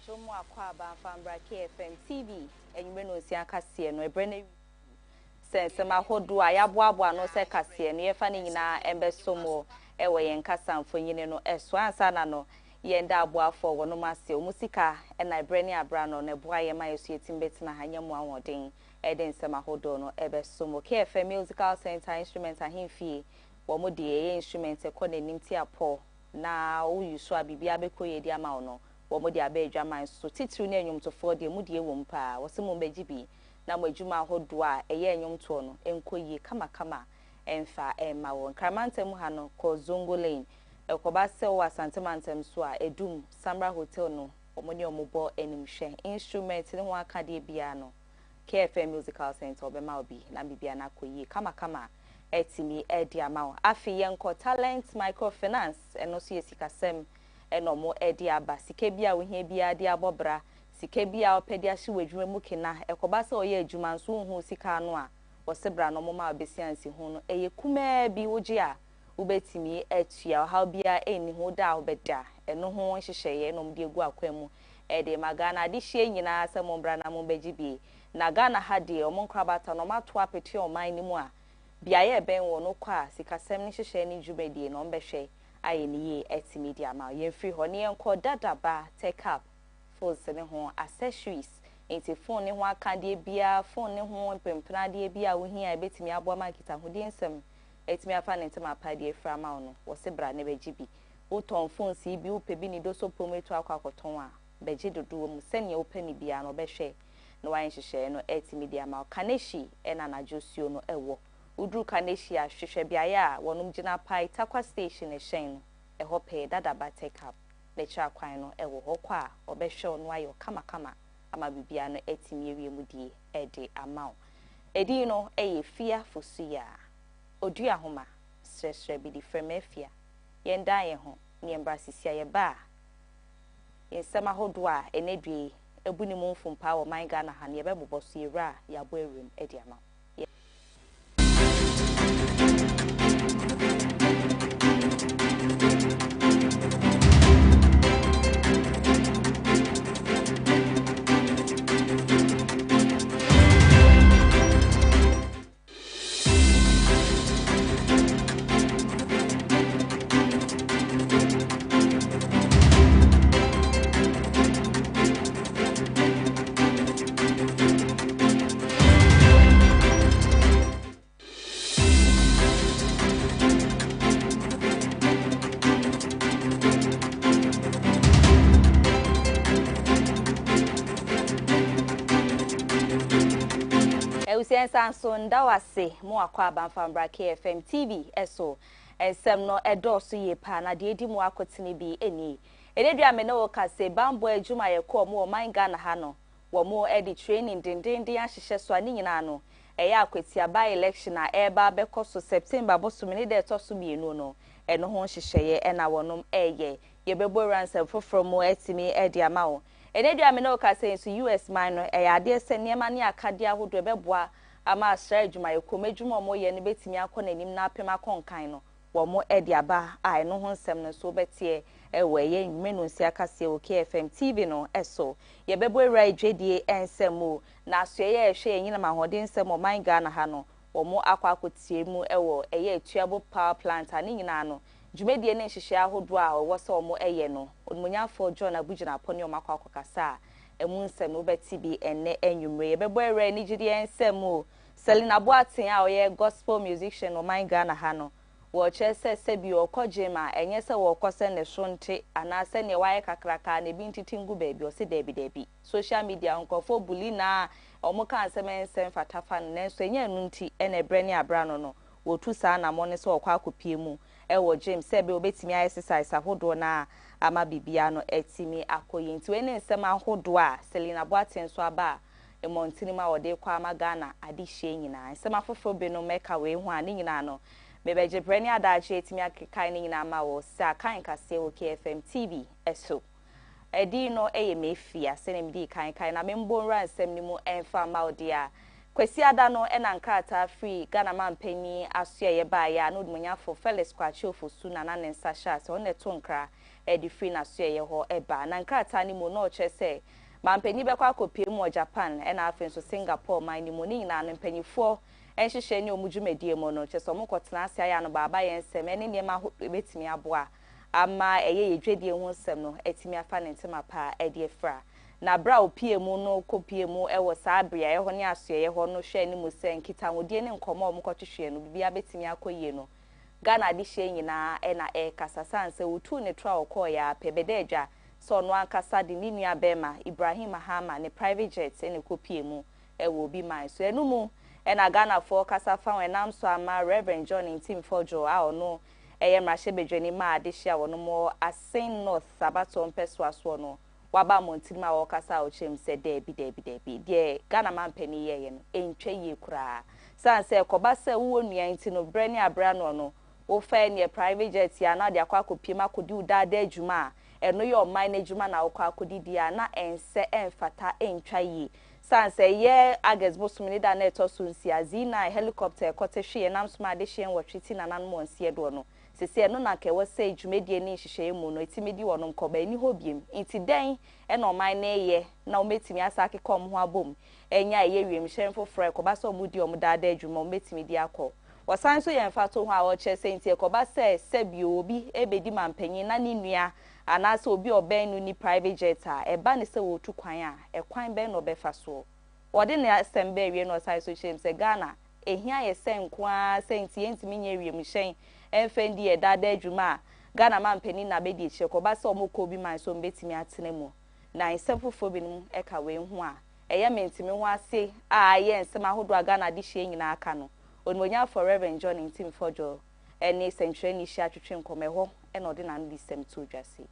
Jomo Aquaba Fambra KFM TV, and you know, Sia Cassian, or Brennan Sense, my whole do I abwa no se Cassian, near fanning na embesomo, away and Cassan for no S1 Sanano, yenda boa for one of my musica, and I Brennia Brown on a boy and my associating betina hanyam one ding, Eden Semahodono, ebesomo, KFM musical center instruments and him fee, one more the instruments a corner nimtia po. Now you saw Bibia Beko ye dia mauno. Womodi abe dwama so titiri ne enwom to for de mudie wom pa wo se mo begibi na mo adwuma hodo a eye enwom to no enkoyi kama emfa emma won kramantem ha no ko zongo lane ekoba se wo asantemantem so a edum samra hotel no omoni omobo enimhwe instrument ne ho aka de bia no KFM musical center obema obi na bibia na koyi kama etimi edi amawo afi yenko talent microfinance eno so yesikasem eno mo edi aba sike bia wo hia bia de abobra sike bia opedi ahye wadwuma mu kina ekoba se oye adwuma nso hu sika no a wo sebra no mo ma obesiansi hu no eye kuma bi woje a ubetimi atua how bia eni hu da obeda eno ho hyehyeye no mde egu akwam ede magana de hye nyina se mo bra na mo begibi na Ghana ha de omonkrabata no mato apete o man ni mu a biaye ben wo no kwa sikasem ni hyehyeye ni dwumedie no mbehwe aye ni ye etimedia ma ye free ho ne enko dadaba take up phones ne ho accessories enti phone ne ho akade bia phone ne ho mpempena de bia wo hia betimi abo market ahode nsem etimi afa ne ntema apade fra ma no wo se bra ne begibi wo ton phone si bi wo pebi ni do so promote akwakoton a beji dodo mu sene wo pani bia no behwe no wan hyehyeye no etimedia ma kaneshi ena na josio no ewo Udru Kaneshi a hwehwe biaya wonum gina pai takwa station e hyen e hope dadaba take up lecture kwan no e wo ho kwa obehwe no ayo kama ama bibia no etimi ewie mudie ede amount edi no eye Afia Fosuah Oduahoma Sresrebidi from Afia yenda ye ho ne embra sisia ye ba yensema hodo a enedue ebuni mu mfumpa wo man Ghana ha ne ye bebobo so yera ya bo ewem ede amount Sanso ndawase mo akwa abanfambra KFM TV eso ensem no edoso ye pa na de edi mo akotene bi eni ededua me no ka se bambo adwuma ye ko mo man Ghana ha no wo mo edi training dindindin ahyehye so ani nyina no eya akwatia by election a eba bekoso September boso me ne de to so mienu no eno ho hyehyeye ena wonom eye ye bebo ransom foforo mo etimi edi amawo ededua me no ka se so US man no eya ade se niema ne akade ahodo beboa ama asra adwuma ye komedwuma mo ye ne betimi akọ nanim na apem akonkan no wo mo edi aba a eno ho nsem no so betie ewe ye nwenu nsi akase o KFM TV no eso ye bebo ewra edwedie ensemo na aso ye ehwe nyina mahode nsem o man Ghana ha no wo mo akwa akotie mu ewo eye atuabo power plant ani nyina no dwumedie ne hyehyɛ ahodo a wo se wo mo eye no onmunyafo John Abugina poni o makwa akokasa emu nsem no beti bi enne enwumre ye bebo ewra ni gidi ensem o Selina Boatin a oye gospel musician o man Ghana ha no wo chese sebi okoje ma enye se wo kose ne sonte ana se ne waye kakraka na bi ntitingu baby o se debi social media nkofo buli na omuka nsem fatafa nenso enye anu nti ene brene abrano no wo tu sa na mo ne se okwa akopie mu wo James sebe obetimi exercise ahodo na ama bibia no etimi akoyi nti we ne nsem ahodo a Selina Boatin so aba emontini ma wode kwa amagana adihye nyina nsema foforo be no meka we hu ani nyina no mebeje brani adaje etimi akekai ni nyina ma wo sa kan kase wo KFM TV eso edi no eye mefia senemdi kan na membo nra nsem ni mu enfa ma wode a kwesi ada no ena nkrata free Ghana man pani aso ye ba ya no dumunyafo Felix kwachi ofosu na nensa sha se on neto nkra edi free na so ye ho eba na nkrata ni mo no che se mampani be kwa kopie mu Japan e na afen so Singapore man ni mo ni na no mpanyifo enhyehyɛ ne omudwumadie mo no che so mo kotena ase aya no baba ye nsem ene ne ma betimi aboa ama eye yedwedie ho nsem no etimi afa ne ntema pa edi efra na bra opie mu no kopie mu ewo saa bria ye ho ne aso ye ho no hwɛ ni mu se nkita hodie ne nkomo mo kotwehwe no bibia betimi akoyie no Ghana di hye nyina e na kasa sanse wotu ne tra okọ ya pebedeja so no ankasa di ni nua bema Ibrahim Mahama ne private jet ne kopie mu wo bi man so enu mu e na Ghana for kasa fa wenam so ama Reverend John Ntim Fojo a ono eye mrahye bedwani ma ade hye a wono mo Asen North Sabato mpeswa so no waba montima wo kasa o chem se debi de Ghana man pani ye no entwe ye kura sanse koba se wo nua nti no bre ne abra no wo fa ne private jet ya na de akwa kopie makodi udada adwuma eno ye oman na adwuma na wo kwa akodi dia na ense enfata entwa yi sanse ye August bosumini da na eto so nsiazi na helicopter kotehwe nam sma de hye nwotwiti na nan mo nsie do no sese no na ke wo se adwumadie ni hyehyɛ mu no etimedi wono nkoba ni hobiem nti den ena oman na ye na ometimi asake kom ho abom enya ye wiem hyɛn foforo koba so omudi omdada adwuma ometimedi akɔ wasan so ye mfa to ho a wo che se nti koba se sebio obi ebedi mampanyin na ni nua anase obi oben no ni private jet a eba ne se wo tu kwan a ekwan ben no befa so wode ne asembe wie no sai so shem se Ghana ehia ye se nkoa se nti entimi nya wiem hyɛn enfendi ye dada adwuma Ghana mampani na bedi eche koba se omoko bi man so mbetimi atene mu na nsefofo bi num eka we hu a eye mentimi ho ase a ye nsem ahodo Ghana di hye nyina aka no onimonya for Reverend John Ntim Fojo eni century ni hye atwetwe nkomeho e na ode na no disem to dwase.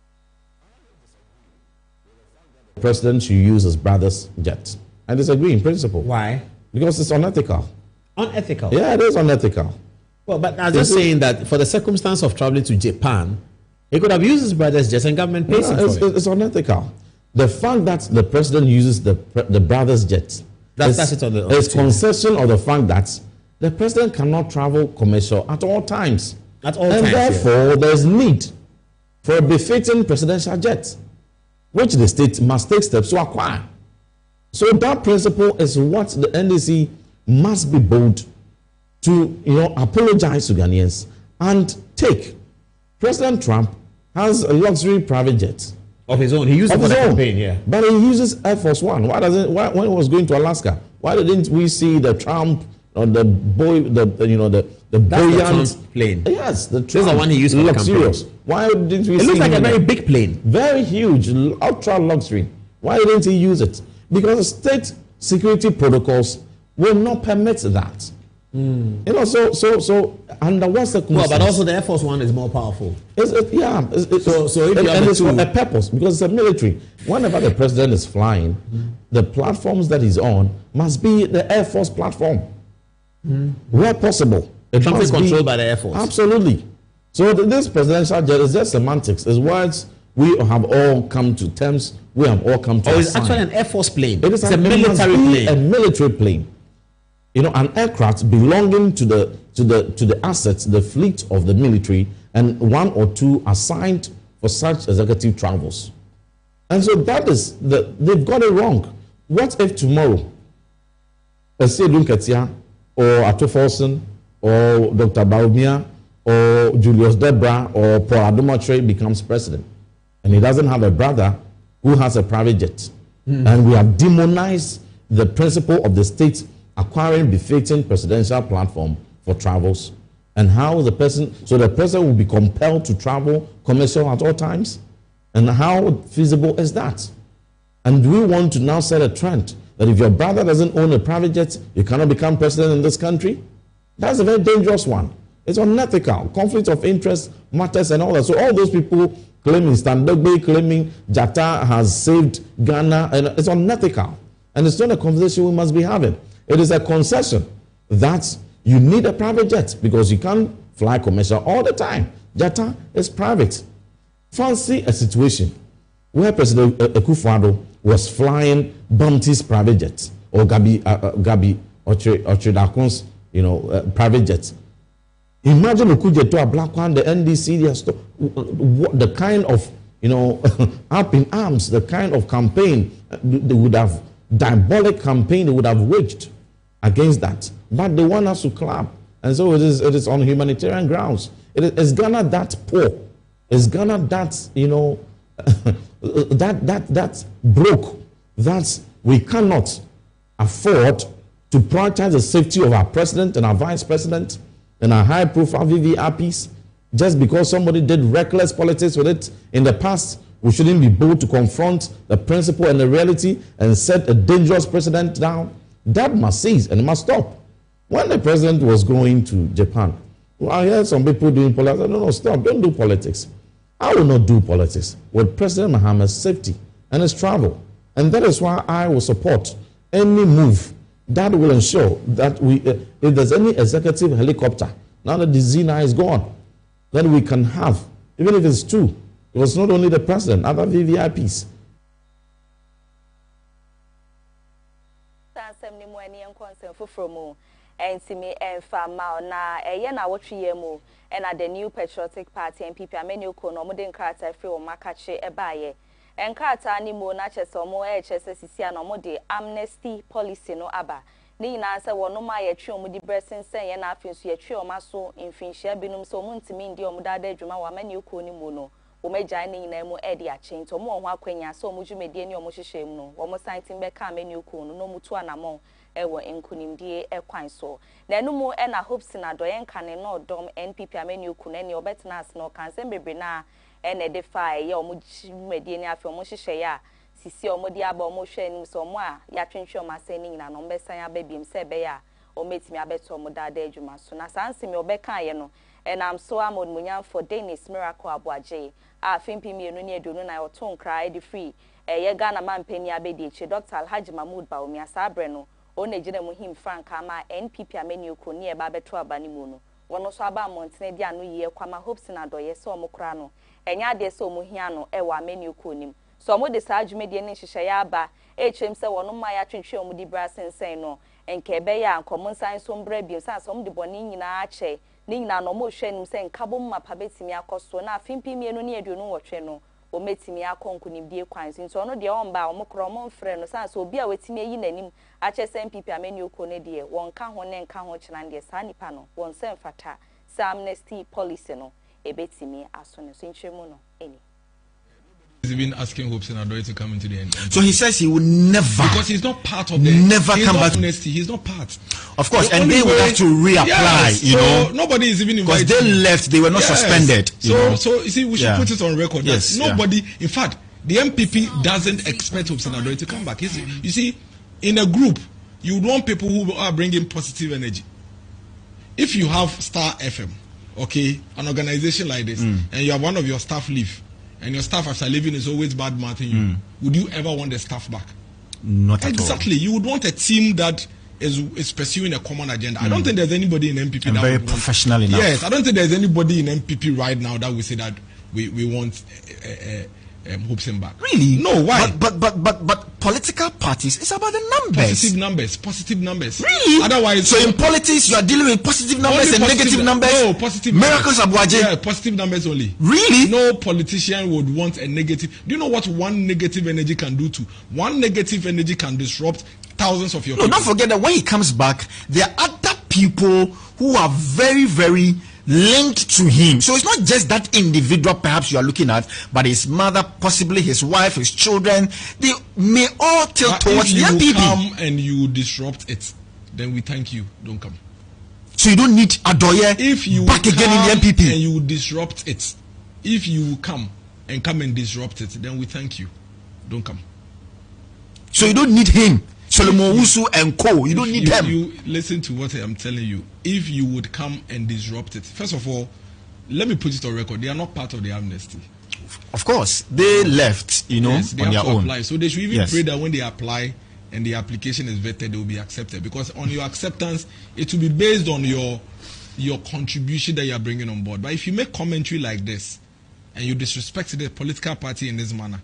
The president should use his brother's jet. I disagree in principle. Why? Because it's unethical. Unethical? Yeah, it is unethical. Well, but I'm just saying that for the circumstance of traveling to Japan, he could have used his brother's jet and government pays him for it. It's unethical. The fact that the president uses the brother's jet that's it on the is concession of the fact that the president cannot travel commercial at all times. At all times. And therefore, there's need for a befitting presidential jet, which the state must take steps to acquire. So that principle is what the NDC must be bold to, apologize to Ghanaians and take. President Trump has a luxury private jet of his own. He used it for the campaign, yeah. But he uses Air Force One. Why when he was going to Alaska? Why didn't we see the Trump or the buoyant plane? Yes, the Trump. This is the one he used for luxurious. The campaign. Why didn't we see it? It looks like a very big plane. Very huge, ultra luxury. Why didn't he use it? Because state security protocols will not permit that. So under what circumstances? Well, but also the Air Force One is more powerful. So if you have it's for a purpose, because it's a military. Whenever the president is flying, the platforms that he's on must be the Air Force platform. Where possible. Trump is controlled by the Air Force. Absolutely. So this presidential jet is just semantics. It's words we have all come to terms. We have all come to. Oh, it's actually an Air Force plane. It is a military plane. A military plane. An aircraft belonging to the assets, the fleet of the military, and one or two assigned for such executive travels. And so that is they've got it wrong. What if tomorrow, Sedun Ketia or Ato Folson or Dr. Baumia or Julius Debra or Paul Adomatre becomes president, and he doesn't have a brother who has a private jet, and we have demonized the principle of the state acquiring befitting presidential platform for travels, and how the president will be compelled to travel commercial at all times, and how feasible is that? And do we want to now set a trend that if your brother doesn't own a private jet, you cannot become president in this country? That's a very dangerous one. It's unethical. Conflict of interest matters and all that. So all those people claiming Standogbe, claiming Jatta has saved Ghana, and it's unethical. And it's not a conversation we must be having. It is a concession that you need a private jet because you can't fly commercial all the time. Jatta is private. Fancy a situation where President Akufo-Addo was flying Bumpty's private jet or Gabi Ochedakun's, private jet. Imagine Okujeto, a black one, the NDC, the kind of up in arms, the kind of campaign they would have, diabolic campaign they would have waged against that. But they want us to clap. And so it is on humanitarian grounds. Is Ghana that poor? Is Ghana that, that broke, that we cannot afford to prioritize the safety of our president and our vice president and our high-profile VVIPs just because somebody did reckless politics with it in the past? We shouldn't be bold to confront the principle and the reality and set a dangerous precedent down. That must cease and it must stop. When the president was going to Japan, I heard some people doing politics. I said, no, stop, don't do politics. I will not do politics with President Mohammed's safety and his travel. And that is why I will support any move that will ensure that if there's any executive helicopter, now that the Zina is gone, then we can have, even if it's two, it was not only the president, other VVIPs. And see me and farmer na na what mu and at the New Patriotic Party and people many no modern character free or makache ebaye and character ni mo na chese omo HSCC no mo de amnesty policy no aba ni na say wono ma ye twe omo di bresin sen ye na afin so ye twe omo so infinhia binum so mo ntimi ndi omo da adwuma wa mani uko ni mu no wo megya ni na mu e de achen to mo ho akwanya so omo dwumedie ni omo hyehyem no wo mo santin be ka mani uko no mutu anamon ewo enkunimdie ekwan so na enumu e na hopes na doyen kane no dom NPP ameni okuna ne obetna as no kansem bebre na e na defy ye omo medie ni afi omo hyehye ya sisi omo di aba omo hwe nim so omo a ya twentwe omo aseni nyina no mbesan ababiem se be ya ometimi abeto omo dada adwuma so na sanse me obeka ye no e na amso amod munyam for Dennis Miracle Abuaje a fimpi mienu ne edonu na oton kra e free ye Ghana mampani abedi eche Dr. Alhaji Mahmoud Baomi asabre no one jina muhim frank ama NPP ameni okoni e ba beto abani mu no wono so aba montene dia no ye kwama hopes na doye so omokra no enya de so omuhia no e wa ameni okonim so omo de sa adwumedie ne hyehyɛ ya aba echem se wono ma ya twetwe omo di brasensen no enke be ya ankomo nsan so mbra bi so asom de boni nyina ache ni nyina no mo hwɛ nim se nkabo mma pa betimi akoso na afimpi mienu ne aduonu wotwe no o metimi akonkunimdie kwan so ono de omba omokro mo mfrɛ no sanso obi a wetimi ayi nanim achese MPP ameni okone de wonka ho ne nka ho kyena de sa nipa no won se mfata sa amnesty policy no ebetimi aso ne so nchemu no eni. He's been asking Hopes and Adoy to come into the end. So he says he will never, because he's not part of the never come back. Amnesty. He's not part. Of course, and they will have to reapply. Yes, you know, nobody is even invited. Because they left, they were not suspended. So you see, we should put it on record. Yes, nobody. In fact, the MPP doesn't expect Hopes and Adoy to come back. You see, in a group, you would want people who are bringing positive energy. If you have Star FM, okay, an organization like this, and you have one of your staff leave, and your staff after leaving is always bad mouthing you, would you ever want the staff back? Not at all. Exactly. You would want a team that is pursuing a common agenda. I don't think there's anybody in MPP that very professional enough. Yes, I don't think there's anybody in MPP right now that will say that we want Hopes him back. Really? No. Why? But political parties, it's about the numbers. Positive numbers. Really? Otherwise, so in politics, you are dealing with positive numbers and negative numbers. No, positive. Miracles Abuaje. Yeah, positive numbers only. Really? No politician would want a negative. Do you know what one negative energy can do to? One negative energy can disrupt thousands of your people. Don't forget that when he comes back, there are other people who are very, very linked to him. So it's not just that individual perhaps you are looking at, but his mother, possibly his wife, his children. They may all tilt towards the MPP. If you come and you disrupt it, then we thank you. Don't come. So you don't need Adoye back again in the MPP. And you disrupt it. If you come and disrupt it, then we thank you. Don't come. So you don't need him. Solomon Usu and Co. You don't need them. You listen to what I'm telling you. If you would come and disrupt it, first of all, let me put it on record. They are not part of the amnesty. Of course, they left, yes, they on have their to own. Apply. So they should even pray that when they apply and the application is vetted, they will be accepted. Because on your acceptance, it will be based on your contribution that you are bringing on board. But if you make commentary like this and you disrespect the political party in this manner,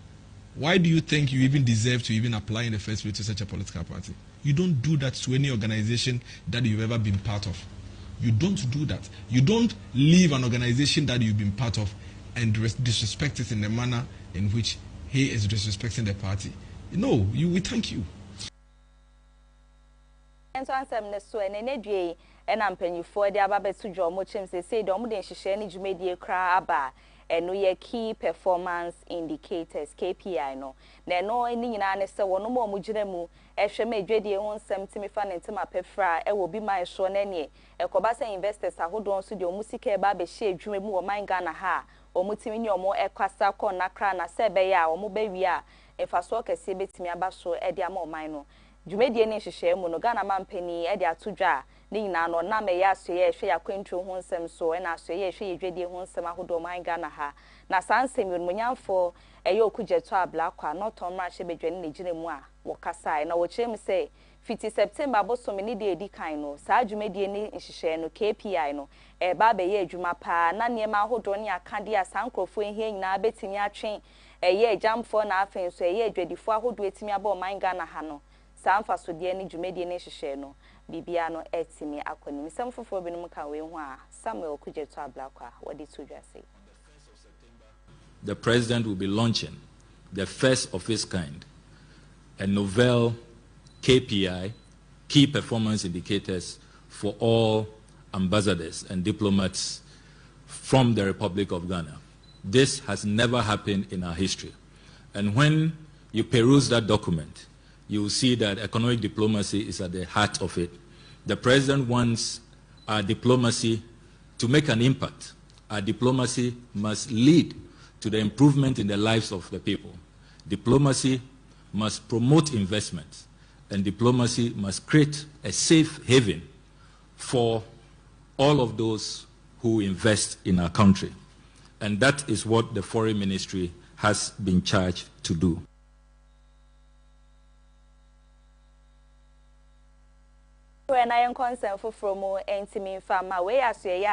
why do you think you even deserve to even apply in the first place to such a political party? You don't do that to any organization that you've ever been part of. You don't do that. You don't leave an organization that you've been part of and disrespect it in the manner in which he is disrespecting the party. No, we thank you. And so answer me so and enedwe and ampanyufo de ababe to jo mo chem say do mo de nhihye ni dwumedie kra aba eno ye key performance indicators KPI no na no ni nyina ne se wono mo mugire mu ehwe ma edwedie ho nsem timi fa ne ntema pefra e wo bi man so na ne ekoba say investors ahodon so de omusika e ba be hye edwuma mu wo man Ghana ha omutimi ni omo ekwasa ko na kra na se be ya omo ba wi a efaso kese betimi aba so e de ama oman no dwumedie ne nhihye mu no Ghana mampani e de atodwa ni nyina no na me ya asoye ehwe ya kwentro ho nsem so e na asoye ehwe edwedie ho nsem ahodo man Ghana ha na sansem yonmunyamfo eye okujeto ablakwa no tomra hye bedwane ne gine mu a wokasa na wo kyerem say 50 September abosom ni de edi kan no saa dwumedie ni nhihye no KPI no e ba be ye adwuma pa na niema ahodo ne akade a sankrofo ehia nyina betimi atwen eye ajamfo na afen so eye adwadifo ahodo etimi aba man Ghana ha no samfa so de ni dwumedie ni nhihye no bibia no etimi akonim samfofo binum kan we hu a Samuel okujeto ablakwa wodi tudwa say the president will be launching the first of its kind, a novel KPI, key performance indicators for all ambassadors and diplomats from the Republic of Ghana. This has never happened in our history. And when you peruse that document, you will see that economic diplomacy is at the heart of it. The president wants our diplomacy to make an impact. Our diplomacy must lead to the improvement in the lives of the people. Diplomacy must promote investment, and diplomacy must create a safe haven for all of those who invest in our country. And that is what the Foreign Ministry has been charged to do. When I am concerned for Fromo and Timmy Farmer, where I say,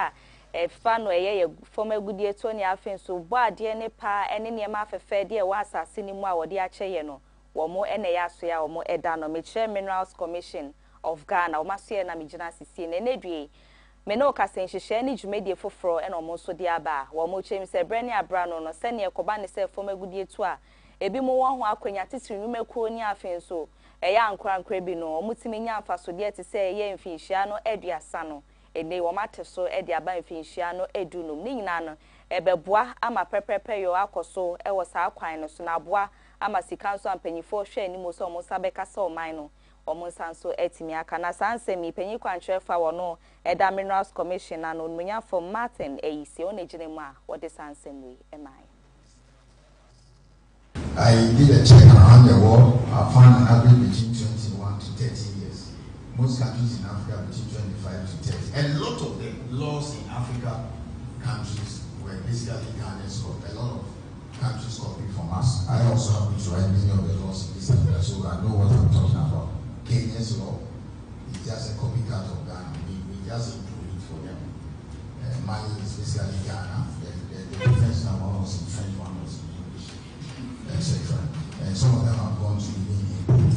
fan where from a good year 20 afin so bad dear nepa and any math fair dear was a cinema or dear chayeno, or more NASA or more Edano, Mitchell Minerals Commission of Ghana, or Marcia and Amijana Sicin and Edri. Menoka saying she share any media for fro and almost so dear bar, while more James said Brenia Brown or Senia Kobani said from a good year tour. A be more one who are tissue crony afin so. A young crown crabino, Mutimian faso dear to say, ye and Finciano, Edia Sano. And they were matter so Edia by Finciano, Edunum, Ninano, Ebebois, ama pepe yo akoso, e was our quine, so na bois, ama si council and penny for share, almost Sabeca so mino, almost so etimiaka, na sanse me penny quantre for no, Eda Minerals Commission, and on Munya for Martin, a Sione Genema, what the sanse me, am I? I did a check around the world. I found an average between 21 to 30 years. Most countries in Africa between 25 to 30. And a lot of the laws in Africa countries were basically Ghanaians, a lot of countries copied from us. I also happen to write many of the laws in this area, so I know what I'm talking about. Kenya's law is just a copycat of Ghana. We just include it for them. Mali is basically Ghana. The French one was in French, one was in English, etc. And some of them have gone to even import.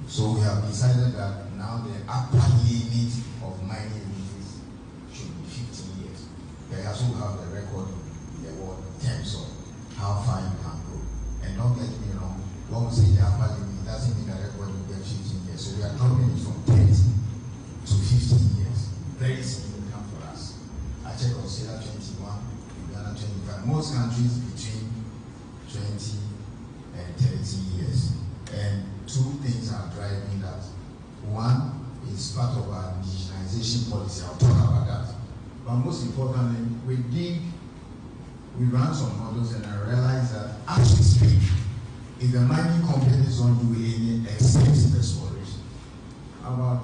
So we have decided that now the upper limit of mining leases should be 15 years. They also have the record in the world in terms of how far you can go. And don't get me wrong, when we say the upper limit, it doesn't mean the record will get 15 years. So we are dropping it from 20 to 15 years. Very significant for us. I check Australia 21, Uganda 25. Most countries between 20 and 30 years. And two things are driving that. One is part of our digitalization policy. I'll talk about that. But most importantly, we ran some models and I realized that as we speak, if the mining companies don't do any extensive exploration, about,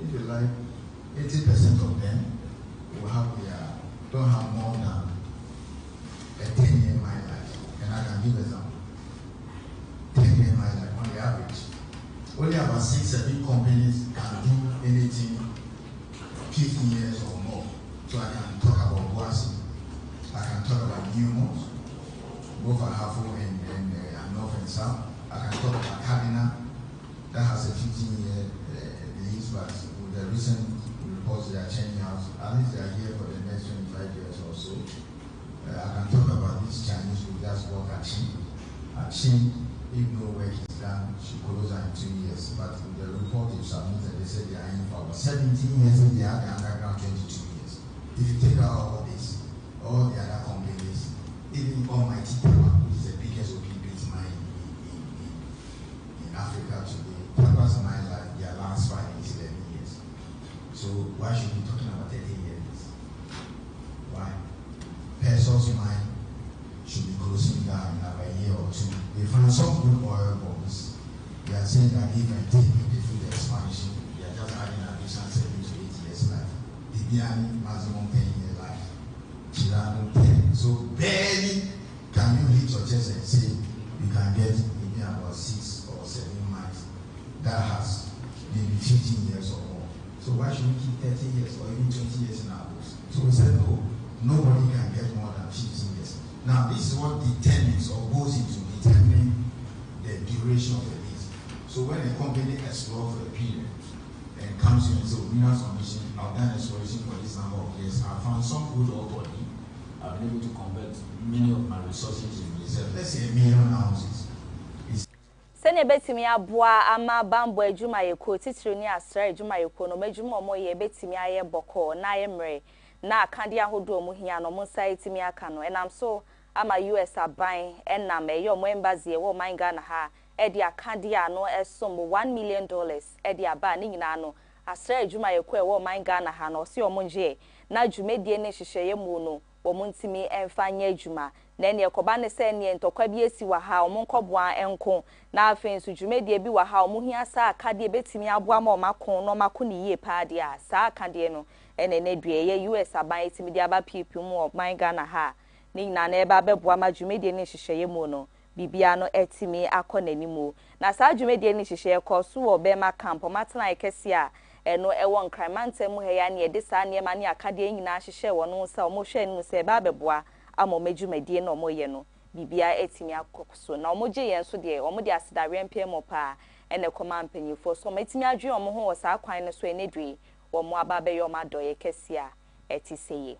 if you like, 80% of them will have don't have more than a 10-year mine life. And I can give example. 10-year mine life on the average. Only about 6-7 companies can do anything 15 years or more. So I can talk about Boise. I can talk about Newmont, both are Hafo and North and South. I can talk about Cardinal, that has a 15-year lease, but with the recent reports they are changing out, at least they are here for the next 25 years or so. I can talk about this Chinese group that's called Achi. If no work is done, she closes in 2 years. But with the report you submitted, they said they are in for 17 years and they are the underground 22 years. If you take out all this, all the other companies, even Almighty Power, which is the biggest opiate mine in Africa today, Papa's mine like their last 5 is 11 years. So why should we be talking about 30 years? Why? Pesos mine should be closing down in about a year or two. They find some good oil bombs. They are saying that even taking the expansion, they are just adding an additional 7 to 8 years life. The Biani maximum 10 year life. Chilano 10. So barely can you reach your chest and say you can get maybe about 6 or 7 months. That has maybe 15 years or more. So why should we keep 30 years or even 20 years in our books? So we said no, nobody can get more than 15 years. Now, this is what determines or goes into determining the duration of the lease. So when a company explores for a period and comes in and says, winners commission, I've done exploration for this number of years, I found some good oil body, I've been able to convert many of my resources in reserve. Let's say 1 million ounces. Sene betimi aboa ama bambo adwuma yeko titiri ni asra adwuma yeko no madwuma omoye betimi aye boko na yemre na akande ahodo mu hia no mo site mi aka no enam so ama US aban enam eyo mo embassy e wo man Ghana ha e di akande ano esom $1 million e di aba ni nyina no asra adwuma yeko e wo man Ghana ha no se omo nje na dwumedie ne hyehyeye mu no wo mo ntimi emfa nya adwuma na ne ekoba ne se ne ntokwa bi esi wa ha omo nkoboa enko na afen su dwumedie bi wa ha omo hia sa akade betimi aboa ma omakon no mako ne yie paade a sa akade no ene ne due ye US aban etimi dia ba pipi mu o man Ghana ha ni na na eba beboa ma dwumedie ne hyehyeye mu no bibia no etimi akonanimu na sa dwumedie ne hyehyeye koso wo be ma camp matena ekese a eno ewo nkramantem mu he ya ne de sa ne ma ne akade nyina hyehyeye wono sa omo hwe enu se eba beboa amo medwumadie no omoye no bibia etimi akoso na omoje yen so de omo de asedare mpem pa ene koma mpanyifo so metimi adwe omo ho wo sa kwan no so enedwe wo mo aba be yo madoye kese a etiseye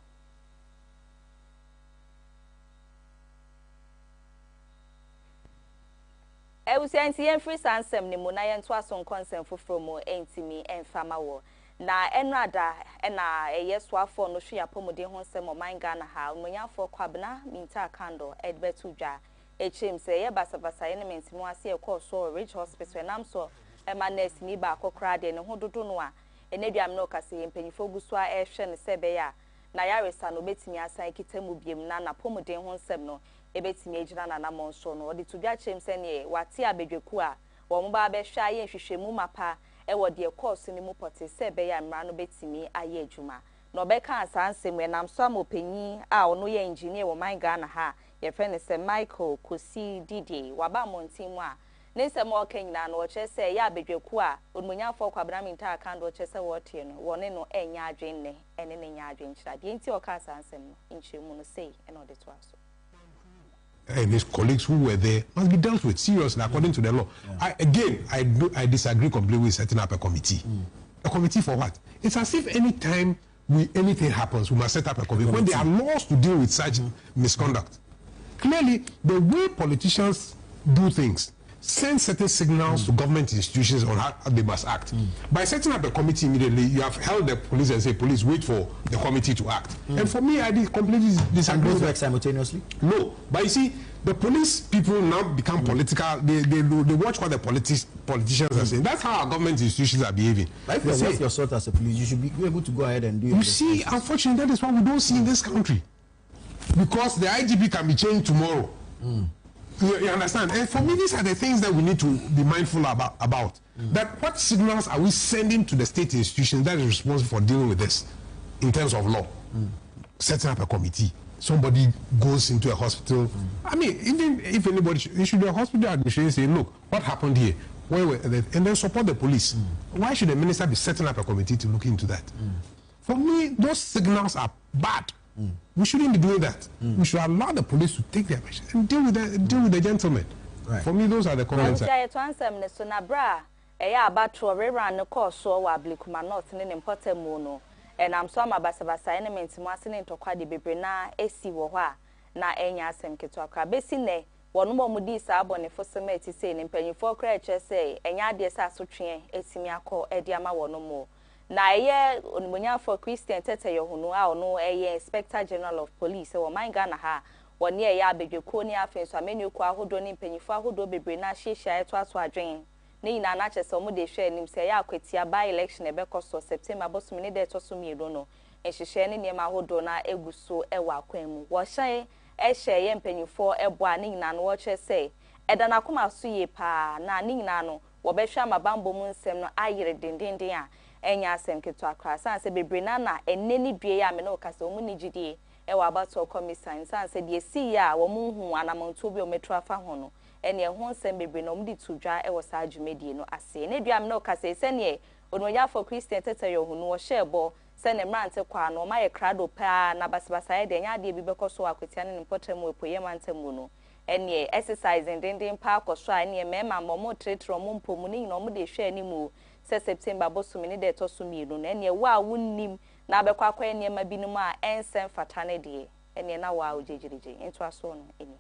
ewusianti yen free sansem ni mu na yen to aso nkonsem foforo mu entimi enfama wo na enrada na eyeso afọ no hwe apomode ho nsem oman Ghana ha umunyafo kwabna minta kando edbetudwa echim se ye basabasa ye mentimo ase ekoso Ridge Hospital nam so ema nurse ni ba akokra de ne ho dodo no a eneduam no kase mpanyifo guso a ehwe ne sebe ya na yaresa no betimi asan kitamu biem na napomode ho nsem no ebetimi ejina na namonso no odi tudwa chem se ne wate abedweku a wo mo ba be hwa ye hwehwemu mapa ewo de course ni mu pote sebe ya mra no betimi aye adwuma no beka asansem enam so amopanyi a ono ye engineer wo man Ghana ha ye friend se Michael Kosi Didi waba montimu a ne nsem o kanyina no che se ya abedweku a onmunyafo kwabra minta akando che se wo tie no wone no enya adwenne ene ne nya adwenkyira de enti o ka asansem no nchemu no sei ene ode to aso. And his colleagues who were there must be dealt with seriously according to the law. I disagree completely with setting up a committee. A committee for what? It's as if any time anything happens, we must set up a committee. When there are laws to deal with such misconduct. Clearly, the way politicians do things send certain signals to government institutions on how they must act. By setting up a committee immediately, you have held the police and say, police, wait for the committee to act. And for me, I completely disagree. And both work simultaneously? No. But you see, the police people now become political. They watch what the politicians are saying. That's how our government institutions are behaving. But if you're worth your salt as a police, you should be able to go ahead and do it. You see, unfortunately, that is what we don't see in this country. Because the IGP can be changed tomorrow. You understand? And for me, these are the things that we need to be mindful about. That what signals are we sending to the state institutions that is responsible for dealing with this in terms of law? Setting up a committee. Somebody goes into a hospital. I mean, even if anybody, you should be a hospital administration say, look, what happened here? And then support the police. Why should the minister be setting up a committee to look into that? For me, those signals are bad. We shouldn't be doing that. We should allow the police to take their measures and deal with the gentlemen. Right. For me, those are the comments. And I'm so my basabasa element wasn't to quite the bebrina esi woha na enya asem keto akra besi ne wono mo di sa abone fosema eti sei ne mpanyifo kra eche sei enya ade sa asotwe etimi akọ edi ama wono mo na ye onumunyafo Christian tete yohunu a ono eye Inspector General of Police wo manga na ha woni eye abedweko ni afen so amenu ko ahodo ni mpanyifo ahodo bebre na hyehyia eto ato adwen ne nyina na kyese omo de hwe anim se ya akwatia by election ebekoso September bosom ne de to so mienu no ehyehyia ne niam ahodo na eguso ewa akwan mu wo hye ehye mpanyifo ebo a ne nyina no wo kye se eda na koma so ye pa na ne nyina no wo behwe amabambo mu nsem no ayere dendenden a enya asem keto akra sanse bebre na eneni due ya me no kase omu ni gidie ewa abato commission sanse de si ya wo mu hu anamonto bi o metro afa ho no ene ho nsem bebre no mudi tudwa ewo sa adwumedie no ase ne dua me no kase se ne ononya for Christian tete yo hu no wo shebo se ne mrante kwa no ma ye krado pa na basibasa ye de nya de bi bekoso akwetia ne mpotemu epoye mantemu no ene exercising dendin pa akoso a ene mema momo tretro mo mpomu ni no mo de hwe animu se September bosom ni de to so mienu na ene wa wunnim na abekwa kwa ene ma binum a ensem fatane de ene na wa ojejirije into aso no ene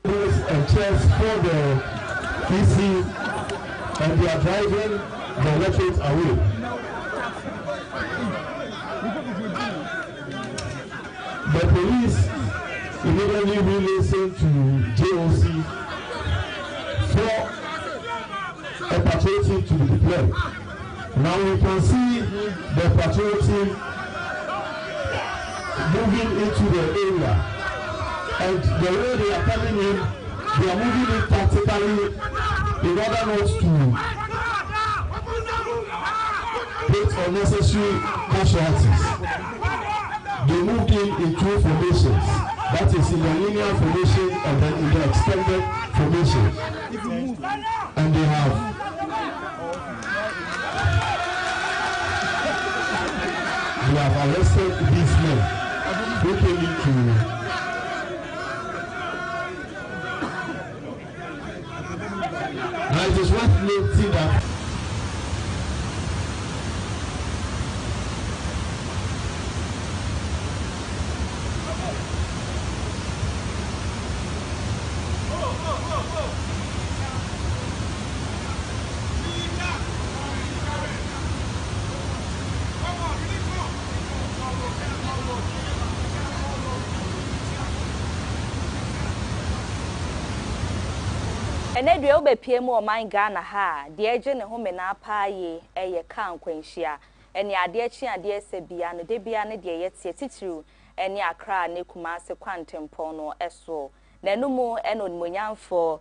and chairs for the PC and they are driving the electorate away. The police immediately re-listened to JOC for a patrol team to be deployed. Now we can see the patrol team moving into the area, and the way they are coming in, they are moving in tactically in order not to create unnecessary casualties. They moved in two formations, that is in the linear formation and then in the extended formation, and they have arrested these men who came into I just want to see that ene dua obepie mu o man Ghana ha de eje ne home na apaaye eye kan kwanhia ene ade achi ade esebia no de bia ne de yete titiru ene akra ne kumase kwantempo no eso na enumu eno nmonyamfo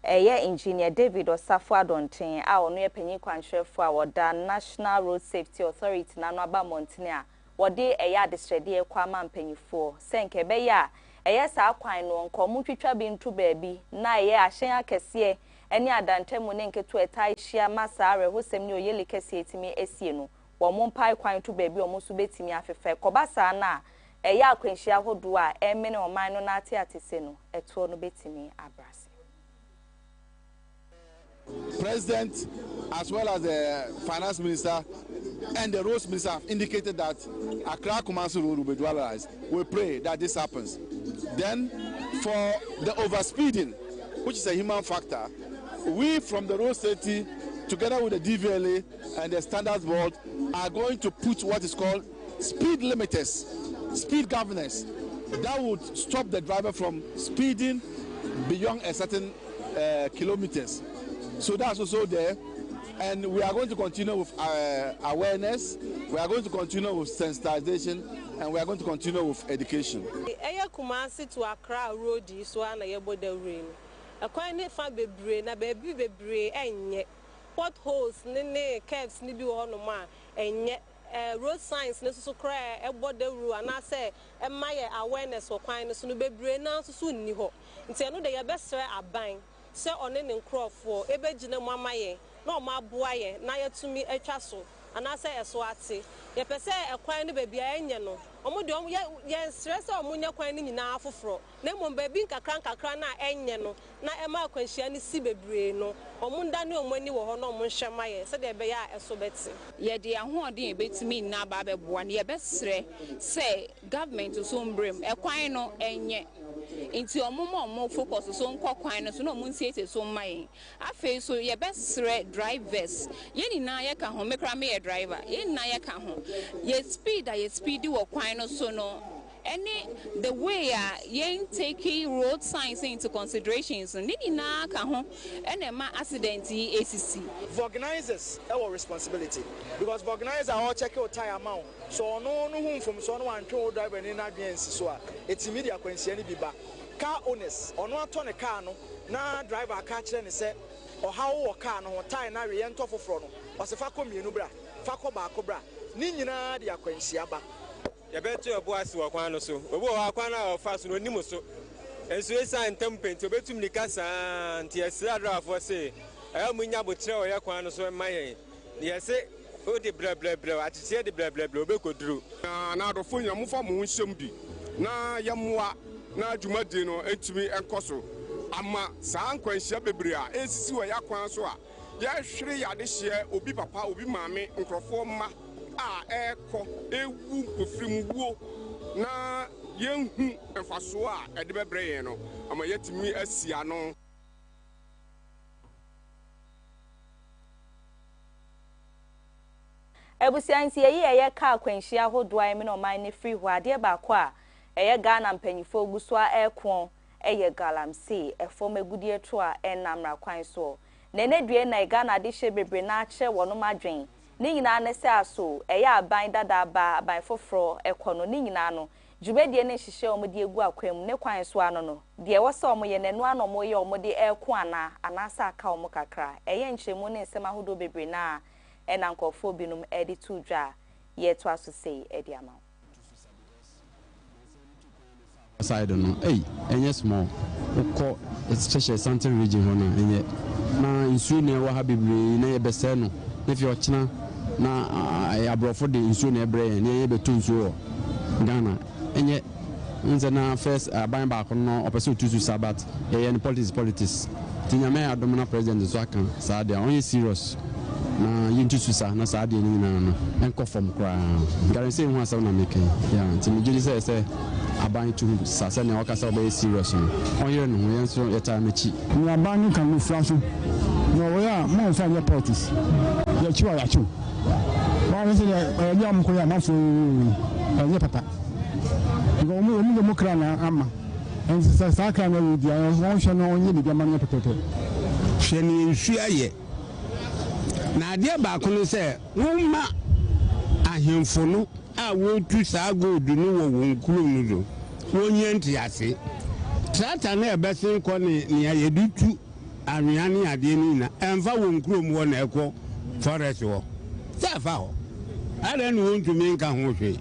eye engineer David Osafo Adonten a ono ye panyi kwanhwefo a woda National Road Safety Authority na no aba montene a wode eye adestrede kwa mampanyifo senke be ya eye sa akwan no nkomu twitwa bi ntu baabi na eye ahyen akese ene adantemu ne nketu eta hia masa arehosem ne oyele kese etimi esie no wo mo mpai kwan tu baabi o mo so betimi afefe kobasa na eye akwanhia hodo a emene oman no na ate atese no eto no betimi abrase. President, as well as the finance minister and the roads minister, have indicated that Accra Kumasi Road will be dualized. We pray that this happens. Then, for the overspeeding, which is a human factor, we from the road safety, together with the DVLA and the standards board, are going to put what is called speed limiters, speed governance, that would stop the driver from speeding beyond a certain kilometers. So that's also there, and we are going to continue with awareness, we are going to continue with sensitization, and we are going to continue with education. Eya Kumasi to Accra road is one a yebo de rain. A quite fa bebre na baby bebre enye potholes ne curves ni bi ho no ma enye road signs ne so kra e border rule and I say e maye awareness for kwan so no bebre na so nni ho nti eno de ye besre aban se one ne nkrofo ebegine mu amaye na ɔmo aboa yɛ na yɛtumi atwa so anase ɛso ate yɛpɛ sɛ ɛkwan no baabi a ɛnyɛ no ɔmo de ɔmo yɛnsrɛ sɛ ɔmo nyɛ kwan no nyinaa foforɔ na mmom baabi nkakra na ɛnyɛ no na ɛma akwanhyia no si bebree no ɔmo nda ne ɔmo ani wɔ hɔ na ɔmo nhyɛ ma yɛ sɛdeɛ ɛbɛyɛ a ɛso bɛte yɛde ahoɔden yɛbɛtumi nna aba bɛboa no yɛbɛsrɛ sɛ government so mbrem ɛkwan no ɛnyɛ nti ɔmo focus so nkɔ kwan no so na ɔmo nsiesie so mma yɛn afei so yɛbɛsrɛ drivers yɛn nyinaa yɛka ho mekra me yɛ driver yɛn nyinaa yɛka ho yɛ speed wɔ kwan no so no any the way yen taking road signs into considerations ni nyinaa ka ho ena ma accident yi ACC for organizers our responsibility because for organizers all check your tire amount so no hum from so no antwe driver ni na dwen si so a etimi dia kwansia ni biba car owners ono ato ne car no na driver aka kire ne se ohawo wo car no ho tire na we yento foforo no osefa ko mienu bra fa ko ba ko bra ni nyinaa dia kwansia ba yabetu obuasi wa kwan no so obu wa kwan na ofa so no nimu so enso esa ntempenti obetum nikasa nti esra drafo se amunya botre o ye kwan no so mayen yese o de bla atise de bla obekoduru na adofo nyamufa mo nhyem bi na yamwa na adwumadi no entumi enkoso ama saa nkwanhia bebre a esisi wa yakwan so a ya hwere yade hye obi papa obi maame nkrofo ma a eko ewu kofrimwo na yenhu enfaso a ede bebre yen no ama yetimi asia no ebusiansi ye ka kwanhia hodoa emi no man ne free ho ade ba ko a eye Ghana mpanyifo guso a ekon eye galamsey efom agudie to a enamra kwan so na due na Ghana de hye bebre na ache wono madwen ni nyina ne se aso eye aban dada ba aban foforo ekono ni nyina no djubedie ne hihye omde egu akwam ne kwan so ano no de wose omoye nenu anomo ye omde ekon anasa aka omo kakra eye nchemu ne nsema hodo bebre na ena nkofo binum edi to dwa ye to aso sei edi ama side no enye small uko especially Central region ho na enye na insu ne wa ha bebre na ye bese no na fi ochina na abrofo de insu na ebre na ye beto nsu Ghana enye nze na first aban ba ko no opeso tusu sabat ye ne politics tinyame adom na president so aka saade on serious na yintu susa na saade ni na no enko form kra guarantee hu asaw na make ya timijiri say aban to sasa na wakasa be serious no on here no yen so yeta mechi ni aban kan no flash no we are mo fa ya politics ya chiwa ya chu ba we say ya mo ko ya na so ya papa ngo mo demokra na ama en sasa kan na dia won hwe no onye bi ama no papa hwe ni nsu aye na ade ba ko no say won ma ahemfo no a wotu saa gold no wo wonkuru no do wonye ntiase trata na ebese ko ne ayedutu anwea ne ade ni na emfa wonkuru mu na ekọ forest wo safa ho ara no wontumi nka ho hwe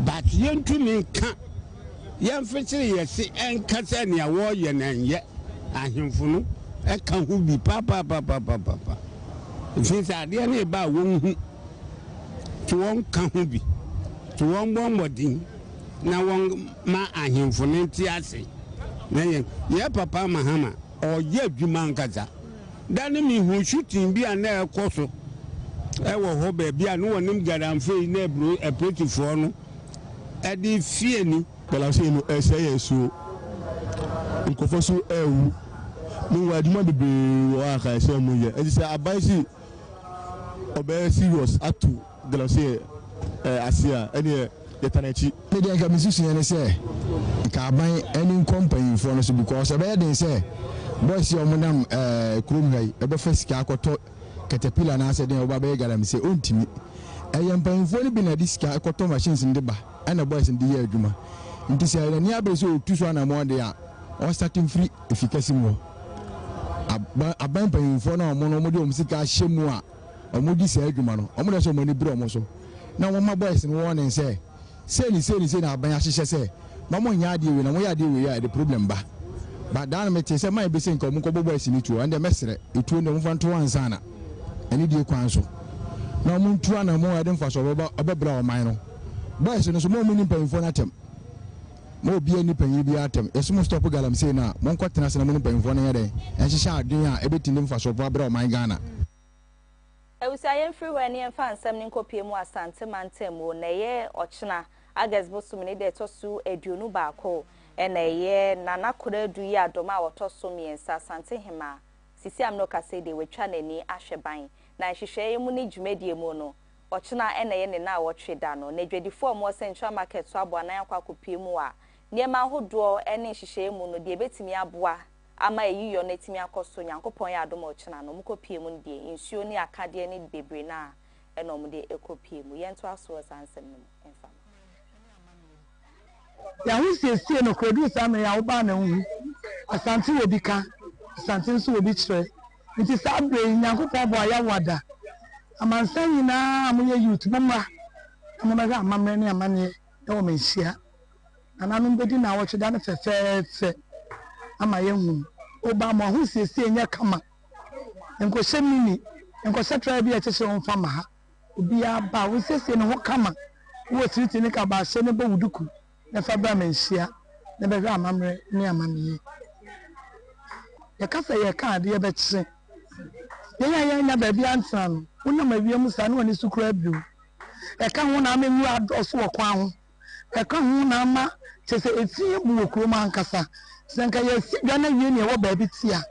but yentumi nka yemfekire yesi enkasa ne awo ye na nye ahemfo no eka ho bi papa finsa ade na ba wonhu to won kan ho bi to won bombodin na won ma ahemfo ne ntiase na ye papa mahama oye adwuma nkaza dane mi hu shooting bi ana ekoso ewo ho ba bia no wonim garamfe na ebro epretifo no edi fie ni galamsey no ese so nkofo so ewu ni waduma bebe wo aka ese mo ye edi say abansi obe serious atu galamsey asia ene yetanachi me dey ga musician ene say ka ban any company for no so because e dey say boys yo monam krom hai e be fasika akoto caterpillar na ase den oba be galamsey ontimi eyempanfo ni bi na disika akoto machines ndi ba ana boys ndi ye adwuma nti say ni abeso otuso na mo de a on starting free efficacy mo aban panfo na omo no mo de omsika hyemu a omo di say adwuma no omo de so mo ni bro omo so na wo ma boys no won say ni na aban ahye say mamo nya ade we na mo ya ade we ya the problem ba but dan me te say my be say nko mo ko bobo asini tuo and the mesre etuo ne mo fanto ansana eni die kwan so na mo ntua na mo ade mfa so obebra o man no boys no so mo ni panyimfo na tem mo bia ni panyi bia atem esumo stop galam say na mo nko tena se na mo ni panyimfo na yede en hihya adwen a ebetini mfa so obebra o man Ghana Ewusayen free when yen fan sem ni nkopie mu asante mantem wo na ye ochena August bosum ni de tosu eduonu baako na ye nana koredu yi adoma wotoso miensa asante hema sisi amno kase de wetwa nani ahweban na hwehweye mu ni dwumedie mu no ochena na ye ne na wotwe da no na dwedifo mo central market so abo anan akopie mu a niema hodo ne hwehweye mu no de betimi aboa ama eyiyo na timi akoso nyankopon ya adoma ochena no mukopie mu de insuo ni akade ni bebre na eno mu de ekopie mu yento aso sansem no emfa ya hu siesie no produce am ya oba na hu asante obi ka asante nso obi kire nti sabre nyankopon bo ya wada amansan nyina amoye youth mama amama amamre ne amane e wo menhia ananu bedi na wo tweda ne fefefe ama yehu oba mo hu siesie nya kama enko hemini enko setra bi a kyehye won fama ha obi aba wo siesie no ho kama wo tiriti ne ka ba hye ne bo wuduku na fa ba menhia na be hwa amamre ne amane ya kasa ye ka ade ye be kye ye nya ba bi antra no wona ma wiem sa ne woni sukura biu e ka ho na menwu adoso wo kwa ho e ka ho na ma kyese etie bu wo kroma ankasa senka ye sidwa na wie ne wo ba bi tia